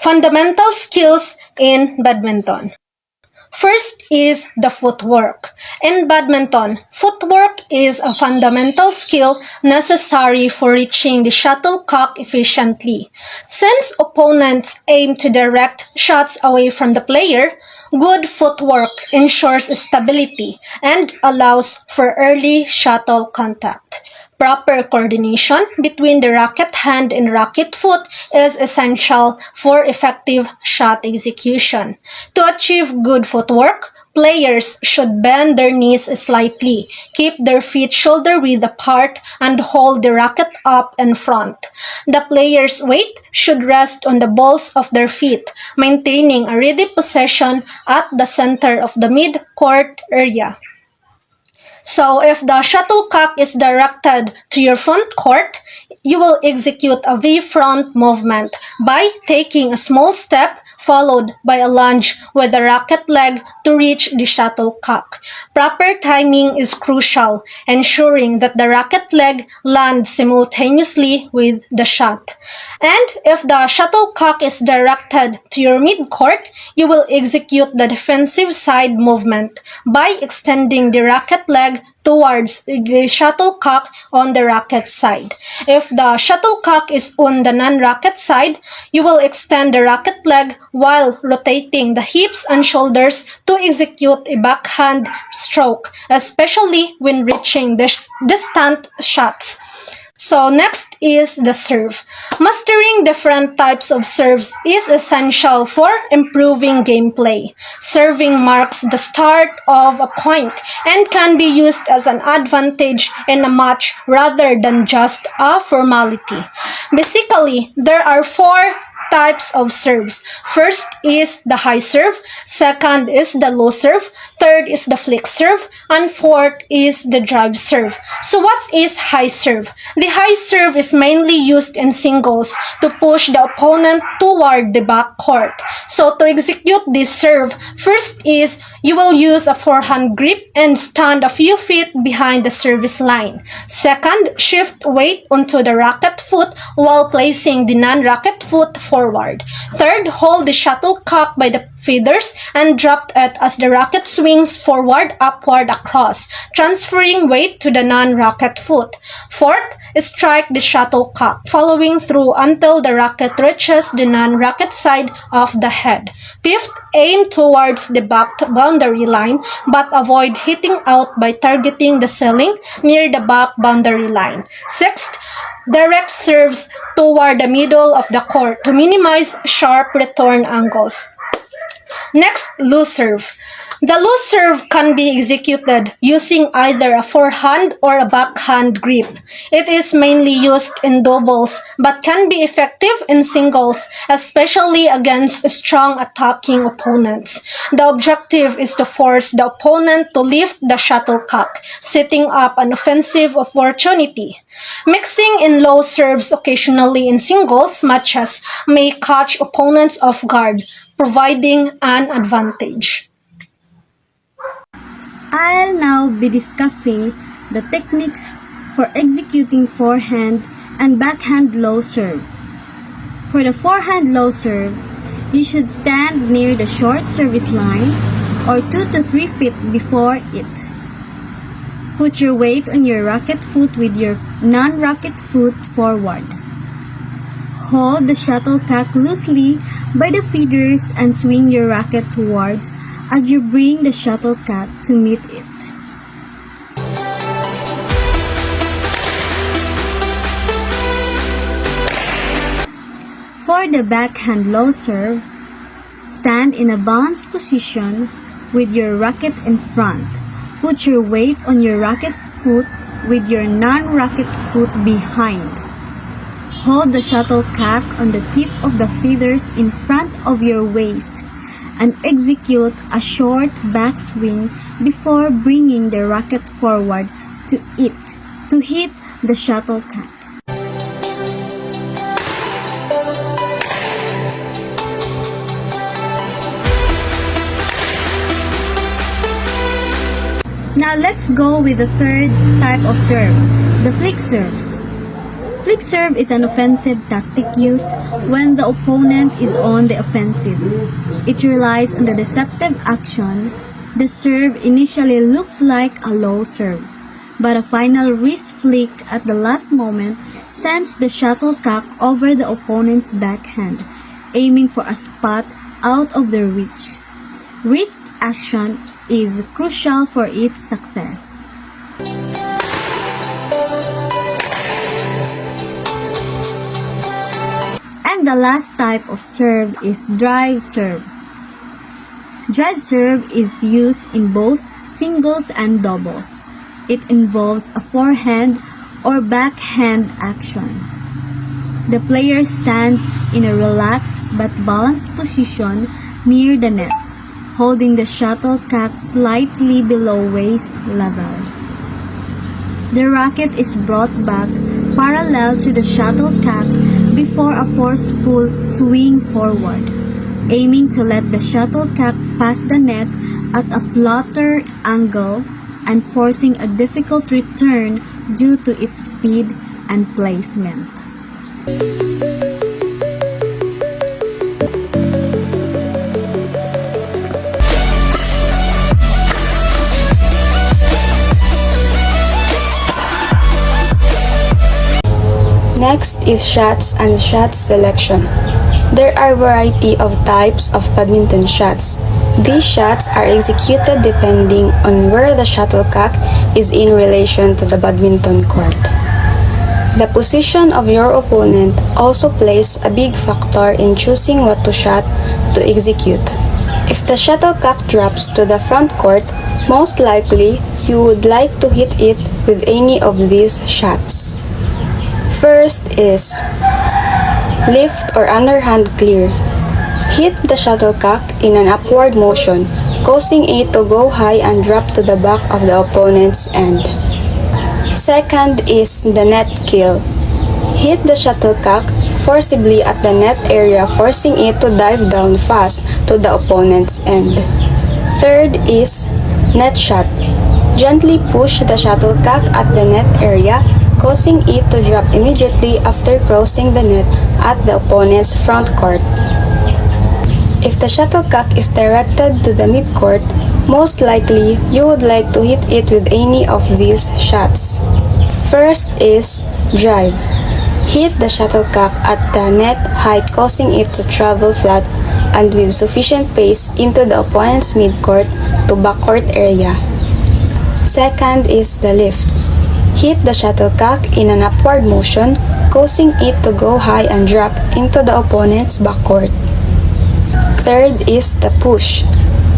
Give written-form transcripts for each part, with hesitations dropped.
Fundamental skills in badminton. First is the footwork. In badminton, footwork is a fundamental skill necessary for reaching the shuttlecock efficiently. Since opponents aim to direct shots away from the player, good footwork ensures stability and allows for early shuttle contact. Proper coordination between the racket hand and racket foot is essential for effective shot execution. To achieve good footwork, players should bend their knees slightly, keep their feet shoulder width apart, and hold the racket up in front. The player's weight should rest on the balls of their feet, maintaining a ready possession at the center of the mid-court area. So if the shuttlecock is directed to your front court, you will execute a V-front movement by taking a small step followed by a lunge with the racket leg to reach the shuttlecock. Proper timing is crucial, ensuring that the racket leg lands simultaneously with the shot. And if the shuttlecock is directed to your mid-court, you will execute the defensive side movement by extending the racket leg towards the shuttlecock on the racket side. If the shuttlecock is on the non-racket side, you will extend the racket leg while rotating the hips and shoulders to execute a backhand stroke, especially when reaching distant shots. So next is the serve. Mastering different types of serves is essential for improving gameplay. Serving marks the start of a point and can be used as an advantage in a match rather than just a formality. Basically, there are four types of serves. First is the high serve, second is the low serve, third is the flick serve, and fourth is the drive serve. So what is high serve? The high serve is mainly used in singles to push the opponent toward the back court. So to execute this serve, first is you will use a forehand grip and stand a few feet behind the service line. Second, shift weight onto the racket foot while placing the non-racket foot forward. Third, hold the shuttlecock by the feathers and drop it as the racket swings forward, upward, across, transferring weight to the non-racket foot. Fourth, strike the shuttlecock, following through until the racket reaches the non-racket side of the head. Fifth, aim towards the back boundary line but avoid hitting out by targeting the ceiling near the back boundary line. Sixth, direct serves toward the middle of the court to minimize sharp return angles. Next, loose serve. The loose serve can be executed using either a forehand or a backhand grip. It is mainly used in doubles but can be effective in singles, especially against strong attacking opponents. The objective is to force the opponent to lift the shuttlecock, setting up an offensive opportunity. Mixing in low serves occasionally in singles matches may catch opponents off guard, providing an advantage. I'll now be discussing the techniques for executing forehand and backhand low serve. For the forehand low serve, you should stand near the short service line or 2 to 3 feet before it. Put your weight on your racket foot with your non-racket foot forward. Hold the shuttlecock loosely by the feeders and swing your racket towards as you bring the shuttlecock to meet it. For the backhand low serve, stand in a balanced position with your racket in front. Put your weight on your racket foot with your non-racket foot behind. Hold the shuttlecock on the tip of the feathers in front of your waist and execute a short backswing before bringing the racket forward to hit the shuttlecock. Now let's go with the third type of serve, the flick serve. Flick quick serve is an offensive tactic used when the opponent is on the offensive. It relies on the deceptive action. The serve initially looks like a low serve, but a final wrist flick at the last moment sends the shuttlecock over the opponent's backhand, aiming for a spot out of their reach. Wrist action is crucial for its success. And the last type of serve is drive serve. Drive serve is used in both singles and doubles. It involves a forehand or backhand action. The player stands in a relaxed but balanced position near the net, holding the shuttlecock slightly below waist level. The racket is brought back parallel to the shuttlecock before a forceful swing forward, aiming to let the shuttlecock pass the net at a flatter angle and forcing a difficult return due to its speed and placement. Next is shots and shot selection. There are a variety of types of badminton shots. These shots are executed depending on where the shuttlecock is in relation to the badminton court. The position of your opponent also plays a big factor in choosing what to shot to execute. If the shuttlecock drops to the front court, most likely you would like to hit it with any of these shots. First is lift or underhand clear. Hit the shuttlecock in an upward motion, causing it to go high and drop to the back of the opponent's end. Second is the net kill. Hit the shuttlecock forcibly at the net area, forcing it to dive down fast to the opponent's end. Third is net shot. Gently push the shuttlecock at the net area, causing it to drop immediately after crossing the net at the opponent's front court. If the shuttlecock is directed to the midcourt, most likely you would like to hit it with any of these shots. First is drive. Hit the shuttlecock at the net height, causing it to travel flat and with sufficient pace into the opponent's midcourt to backcourt area. Second is the lift. Hit the shuttlecock in an upward motion, causing it to go high and drop into the opponent's backcourt. Third is the push.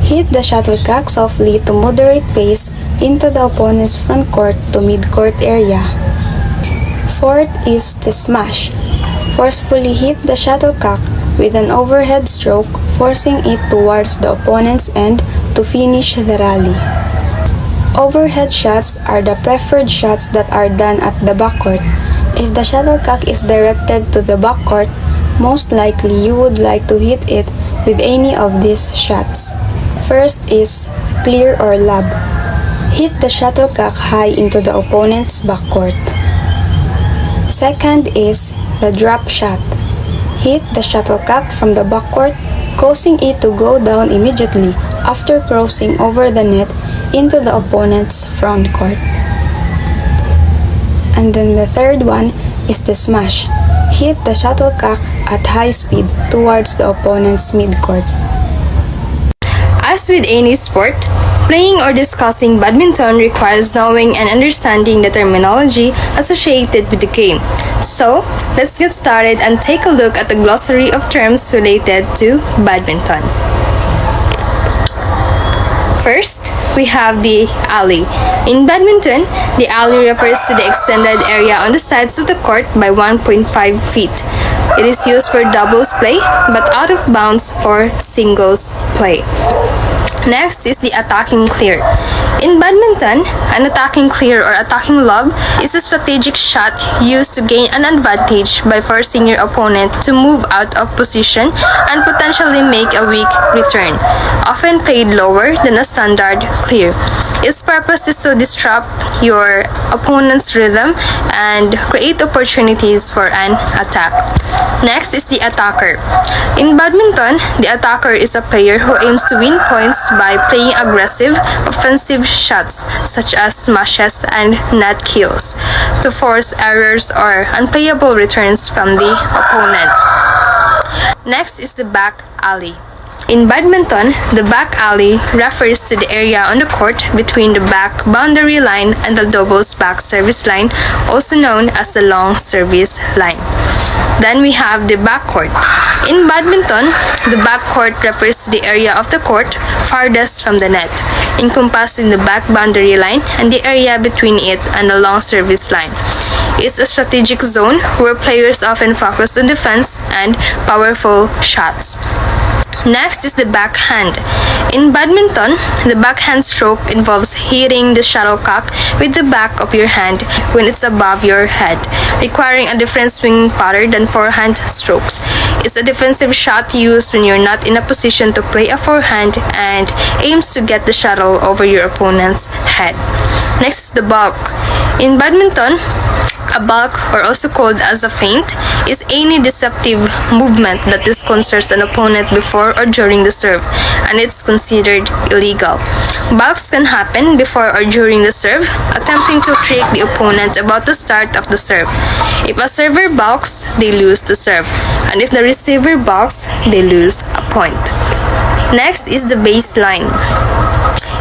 Hit the shuttlecock softly to moderate pace into the opponent's front court to mid-court area. Fourth is the smash. Forcefully hit the shuttlecock with an overhead stroke, forcing it towards the opponent's end to finish the rally. Overhead shots are the preferred shots that are done at the backcourt. If the shuttlecock is directed to the backcourt, most likely you would like to hit it with any of these shots. First is clear or lob. Hit the shuttlecock high into the opponent's backcourt. Second is the drop shot. Hit the shuttlecock from the backcourt, causing it to go down immediately after crossing over the net into the opponent's front court. And then the third one is the smash. Hit the shuttlecock at high speed towards the opponent's midcourt. As with any sport, playing or discussing badminton requires knowing and understanding the terminology associated with the game. So, let's get started and take a look at the glossary of terms related to badminton. First, we have the alley. In badminton, the alley refers to the extended area on the sides of the court by 1.5 feet. It is used for doubles play, but out of bounds for singles play. Next is the attacking clear. In badminton, an attacking clear or attacking lob is a strategic shot used to gain an advantage by forcing your opponent to move out of position and potentially make a weak return, often played lower than a standard clear. Its purpose is to disrupt your opponent's rhythm and create opportunities for an attack. Next is the attacker. In badminton, the attacker is a player who aims to win points by playing aggressive, offensive shots such as smashes and net kills to force errors or unplayable returns from the opponent. Next is the back alley. In badminton, the back alley refers to the area on the court between the back boundary line and the doubles back service line, also known as the long service line. Then we have the backcourt. In badminton, the backcourt refers to the area of the court farthest from the net, encompassing the back boundary line and the area between it and the long service line. It's a strategic zone where players often focus on defense and powerful shots. Next is the backhand. In badminton, the backhand stroke involves hitting the shuttlecock with the back of your hand when it's above your head, requiring a different swinging pattern than forehand strokes. It's a defensive shot used when you're not in a position to play a forehand and aims to get the shuttle over your opponent's head. Next is the balk. In badminton, a balk, or also called as a feint, is any deceptive movement that disconcerts an opponent before or during the serve, and it's considered illegal. Balks can happen before or during the serve, attempting to trick the opponent about the start of the serve. If a server balks, they lose the serve, and if the receiver balks, they lose a point. Next is the baseline.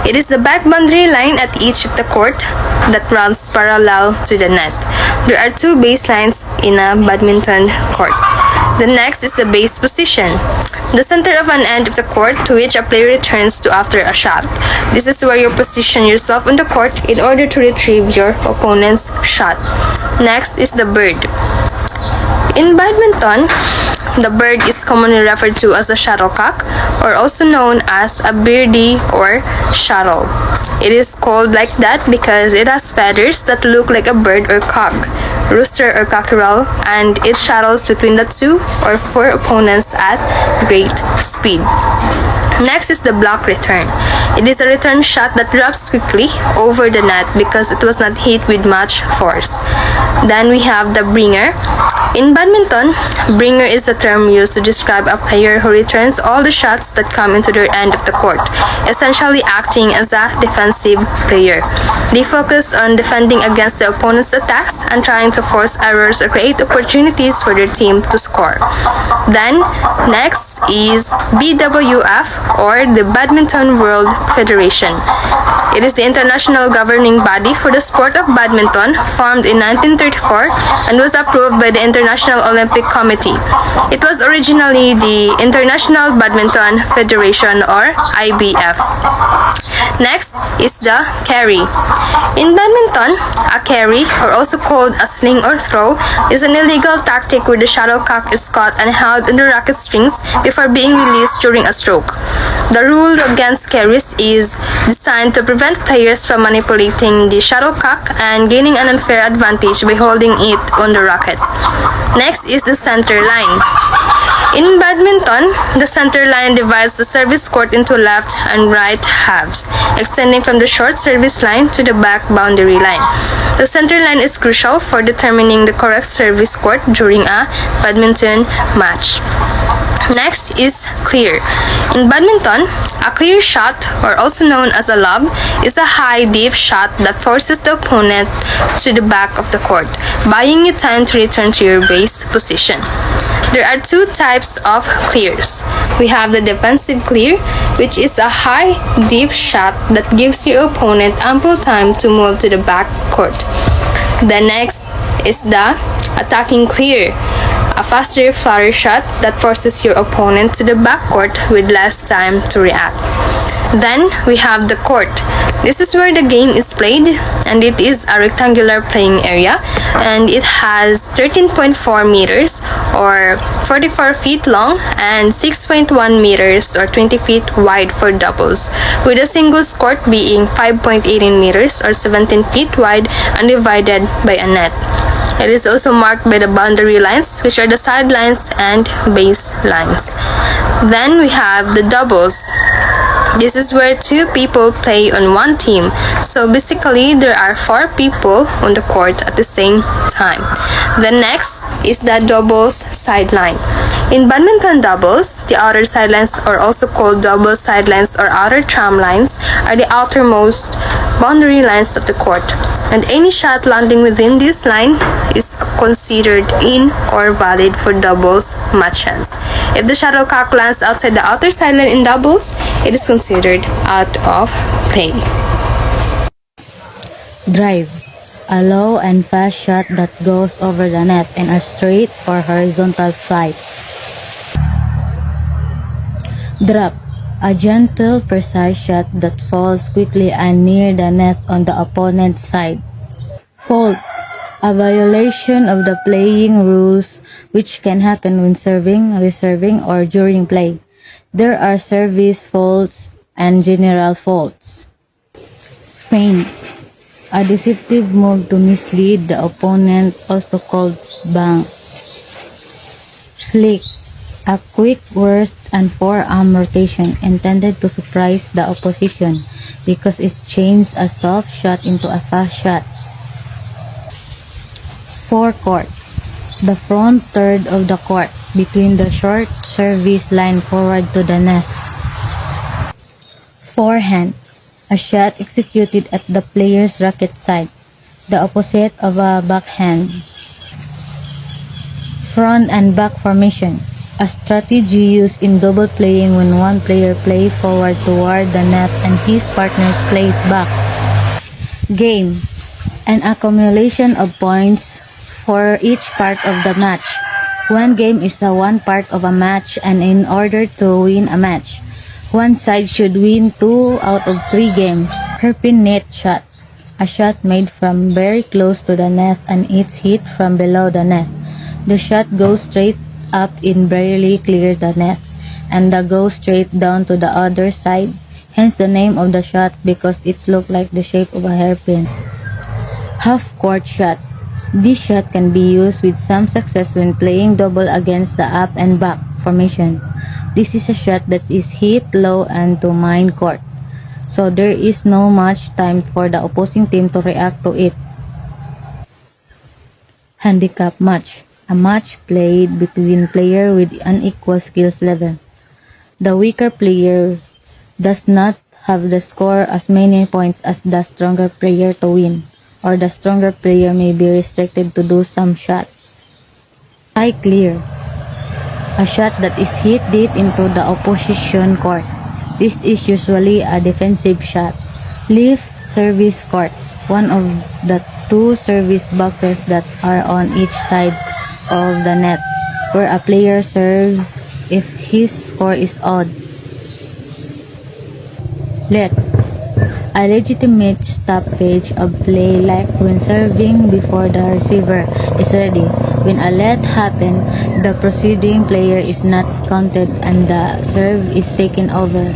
It is the back boundary line at each of the court that runs parallel to the net. There are two baselines in a badminton court. The next is the base position, the center of an end of the court to which a player returns to after a shot. This is where you position yourself on the court in order to retrieve your opponent's shot. Next is the bird. In badminton, the bird is commonly referred to as a shuttlecock, or also known as a birdie or shuttle. It is called like that because it has feathers that look like a bird or cock, rooster or cockerel, and it shuttles between the two or four opponents at great speed. Next is the block return. It is a return shot that drops quickly over the net because it was not hit with much force. Then we have the bringer. In badminton, bringer is a term used to describe a player who returns all the shots that come into their end of the court, essentially acting as a defensive player. They focus on defending against the opponent's attacks and trying to force errors or create opportunities for their team to score. Then, next is BWF, or the Badminton World Federation. It is the international governing body for the sport of badminton, formed in 1934 and was approved by the International Olympic Committee. It was originally the International Badminton Federation, or IBF. Next is the carry. In badminton, a carry, or also called a sling or throw, is an illegal tactic where the shuttlecock is caught and held in the racket strings before being released during a stroke. The rule against carries is designed to prevent players from manipulating the shuttlecock and gaining an unfair advantage by holding it on the racket. Next is the center line. In badminton, the center line divides the service court into left and right halves, extending from the short service line to the back boundary line. The center line is crucial for determining the correct service court during a badminton match. Next is clear. In badminton, a clear shot, or also known as a lob, is a high, deep shot that forces the opponent to the back of the court, buying you time to return to your base position. There are two types of clears. We have the defensive clear, which is a high, deep shot that gives your opponent ample time to move to the back court. The next is the attacking clear, a faster, flatter shot that forces your opponent to the backcourt with less time to react. Then we have the court. This is where the game is played, and it is a rectangular playing area, and it has 13.4 meters or 44 feet long and 6.1 meters or 20 feet wide for doubles, with a singles court being 5.18 meters or 17 feet wide and divided by a net. It is also marked by the boundary lines, which are the sidelines and base lines. Then we have the doubles. This is where two people play on one team. So basically, there are four people on the court at the same time. The next is the doubles sideline. In badminton doubles, the outer sidelines, are also called double sidelines or outer tram lines, are the outermost boundary lines of the court. And any shot landing within this line is considered in or valid for doubles matches. If the shuttlecock lands outside the outer sideline in doubles, it is considered out of play. Drive. A low and fast shot that goes over the net in a straight or horizontal flight. Drop. A gentle, precise shot that falls quickly and near the net on the opponent's side. Fault. A violation of the playing rules which can happen when serving, reserving, or during play. There are service faults and general faults. Feint. A deceptive move to mislead the opponent, also called bang. Flick. A quick wrist and forearm rotation intended to surprise the opposition because it changes a soft shot into a fast shot. Forecourt. The front third of the court between the short service line forward to the net. Forehand. A shot executed at the player's racket side, the opposite of a backhand. Front and back formation. A strategy used in double playing when one player plays forward toward the net and his partner plays back. Game. An accumulation of points for each part of the match. One game is one part of a match, and in order to win a match, one side should win 2 out of 3 games. Hairpin net shot. A shot made from very close to the net and it's hit from below the net. The shot goes straight up and barely clears the net, and goes straight down to the other side. Hence the name of the shot, because it looks like the shape of a hairpin. Half-court shot. This shot can be used with some success when playing double against the up and back formation. This is a shot that is hit low and to mine court, so there is no much time for the opposing team to react to it. Handicap match. A match played between players with unequal skills level. The weaker player does not have the score as many points as the stronger player to win, or the stronger player may be restricted to do some shot. High clear. A shot that is hit deep into the opposition court. This is usually a defensive shot. Lift service court. One of the 2 service boxes that are on each side of the net, where a player serves if his score is odd. Let. A legitimate stoppage of play, like when serving before the receiver is ready. When a let happens, the preceding player is not counted and the serve is taken over.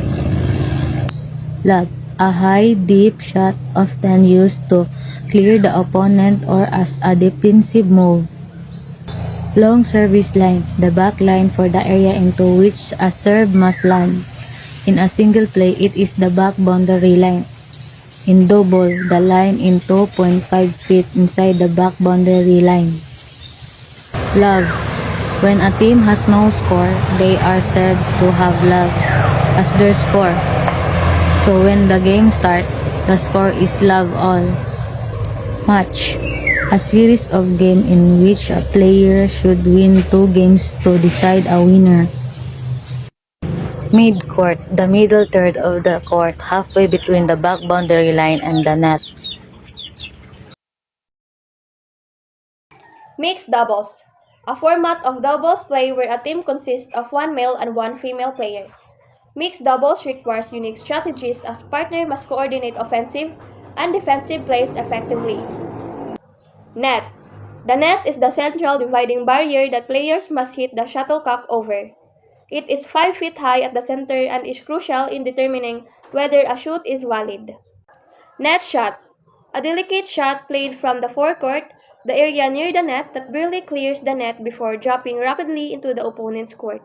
Lob. A high, deep shot often used to clear the opponent or as a defensive move. Long service line. The back line for the area into which a serve must land. In a single play, it is the back boundary line. In double, the line in 2.5 feet inside the back boundary line. Love. When a team has no score, they are said to have love as their score. So when the game starts, the score is love all. Match. A series of games in which a player should win 2 games to decide a winner. Mid-court, the middle third of the court, halfway between the back boundary line and the net. Mixed doubles. A format of doubles play where a team consists of one male and one female player. Mixed doubles requires unique strategies as partners must coordinate offensive and defensive plays effectively. Net. The net is the central dividing barrier that players must hit the shuttlecock over. It is 5 feet high at the center and is crucial in determining whether a shoot is valid. Net shot. A delicate shot played from the forecourt, the area near the net that barely clears the net before dropping rapidly into the opponent's court.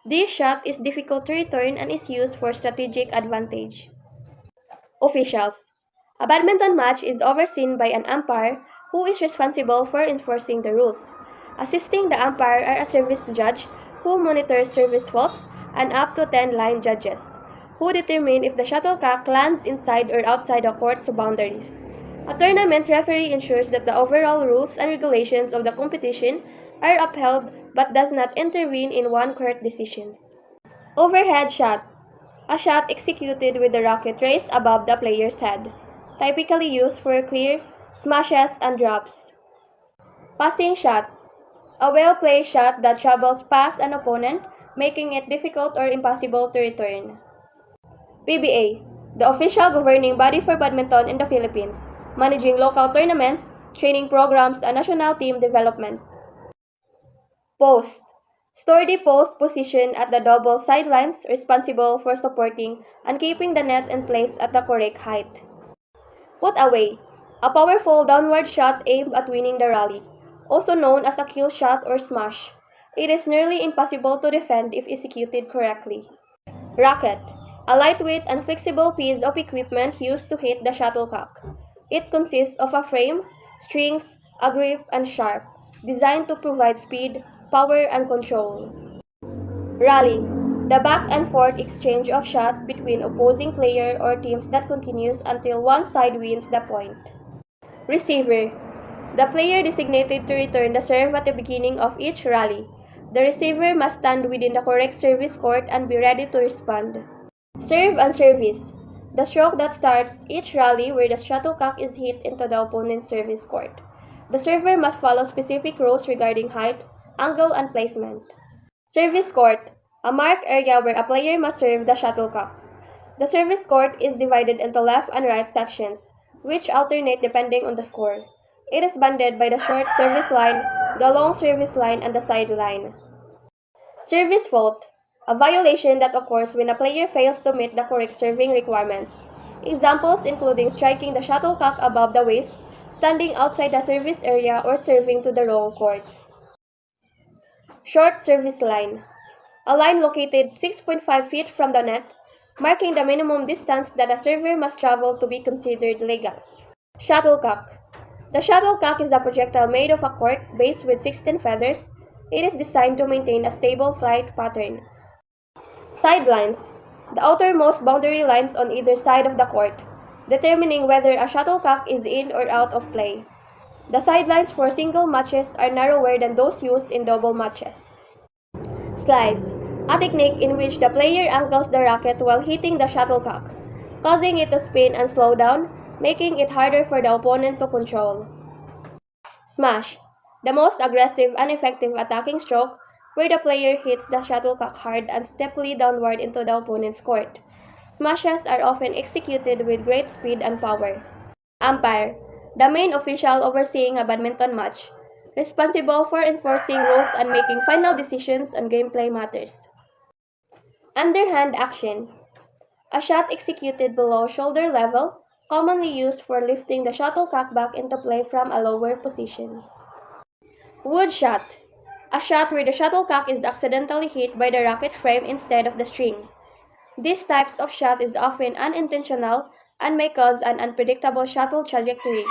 This shot is difficult to return and is used for strategic advantage. Officials. A badminton match is overseen by an umpire who is responsible for enforcing the rules. Assisting the umpire are a service judge who monitors service faults and up to 10 line judges who determine if the shuttlecock lands inside or outside the court's boundaries. A tournament referee ensures that the overall rules and regulations of the competition are upheld but does not intervene in on-court decisions. Overhead shot. A shot executed with the racket raised above the player's head, typically used for clear, smashes, and drops. Passing shot. A well-placed shot that travels past an opponent, making it difficult or impossible to return. PBA, the official governing body for badminton in the Philippines, managing local tournaments, training programs, and national team development. Post. Sturdy post position at the double sidelines, responsible for supporting and keeping the net in place at the correct height. Put away. A powerful downward shot aimed at winning the rally, also known as a kill shot or smash. It is nearly impossible to defend if executed correctly. Racket. A lightweight and flexible piece of equipment used to hit the shuttlecock. It consists of a frame, strings, a grip, and sharp, designed to provide speed, power, and control. Rally. The back and forth exchange of shot between opposing player or teams that continues until one side wins the point. Receiver. The player designated to return the serve at the beginning of each rally. The receiver must stand within the correct service court and be ready to respond. Serve and service. The stroke that starts each rally where the shuttlecock is hit into the opponent's service court. The server must follow specific rules regarding height, angle, and placement. Service court. A marked area where a player must serve the shuttlecock. The service court is divided into left and right sections, which alternate depending on the score. It is bounded by the short service line, the long service line, and the side line. Service fault. A violation that occurs when a player fails to meet the correct serving requirements. Examples including striking the shuttlecock above the waist, standing outside the service area, or serving to the wrong court. Short service line. A line located 6.5 feet from the net, marking the minimum distance that a server must travel to be considered legal. Shuttlecock. The shuttlecock is a projectile made of a cork base with 16 feathers. It is designed to maintain a stable flight pattern. Sidelines. The outermost boundary lines on either side of the court, determining whether a shuttlecock is in or out of play. The sidelines for single matches are narrower than those used in double matches. Slice. A technique in which the player angles the racket while hitting the shuttlecock, causing it to spin and slow down, making it harder for the opponent to control. Smash. The most aggressive and effective attacking stroke where the player hits the shuttlecock hard and steeply downward into the opponent's court. Smashes are often executed with great speed and power. Umpire. The main official overseeing a badminton match, responsible for enforcing rules and making final decisions on gameplay matters. Underhand action. A shot executed below shoulder level, commonly used for lifting the shuttlecock back into play from a lower position. Wood shot. A shot where the shuttlecock is accidentally hit by the racket frame instead of the string. This type of shot is often unintentional and may cause an unpredictable shuttle trajectory,